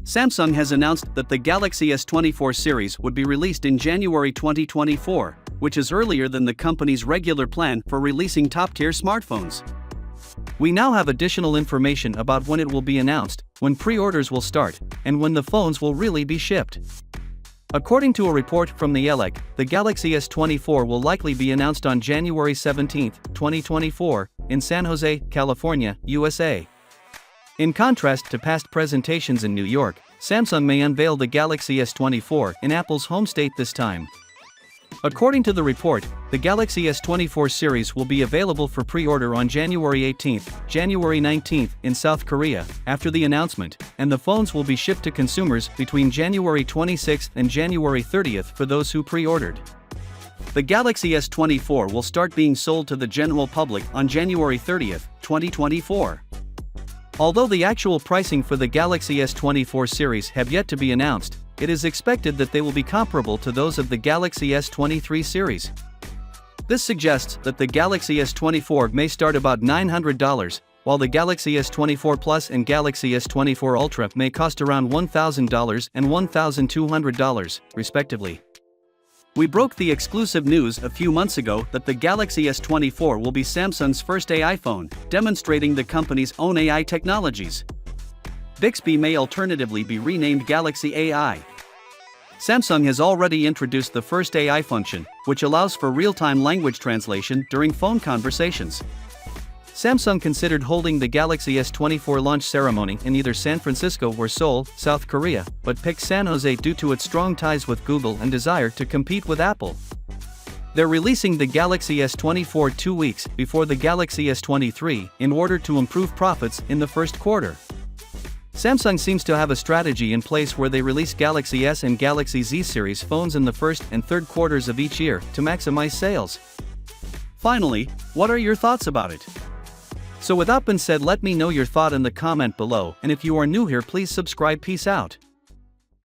Samsung has announced that the Galaxy S24 series would be released in January 2024, which is earlier than the company's regular plan for releasing top-tier smartphones. We now have additional information about when it will be announced, when pre-orders will start, and when the phones will really be shipped. According to a report from the ELEC, the Galaxy S24 will likely be announced on January 17, 2024, in San Jose, California, USA. In contrast to past presentations in New York, Samsung may unveil the Galaxy S24 in Apple's home state this time. According to the report, the Galaxy S24 series will be available for pre-order on January 18, January 19 in South Korea, after the announcement, and the phones will be shipped to consumers between January 26 and January 30 for those who pre-ordered. The Galaxy S24 will start being sold to the general public on January 30, 2024. Although the actual pricing for the Galaxy S24 series have yet to be announced, it is expected that they will be comparable to those of the Galaxy S23 series. This suggests that the Galaxy S24 may start about $900, while the Galaxy S24 Plus and Galaxy S24 Ultra may cost around $1,000 and $1,200, respectively. We broke the exclusive news a few months ago that the Galaxy S24 will be Samsung's first AI phone, demonstrating the company's own AI technologies. Bixby may alternatively be renamed Galaxy AI. Samsung has already introduced the first AI function, which allows for real-time language translation during phone conversations. Samsung considered holding the Galaxy S24 launch ceremony in either San Francisco or Seoul, South Korea, but picked San Jose due to its strong ties with Google and desire to compete with Apple. They're releasing the Galaxy S24 2 weeks before the Galaxy S23 in order to improve profits in the first quarter. Samsung seems to have a strategy in place where they release Galaxy S and Galaxy Z series phones in the first and third quarters of each year to maximize sales. Finally, what are your thoughts about it? So with that being said, let me know your thought in the comment below, and if you are new here, please subscribe. Peace out.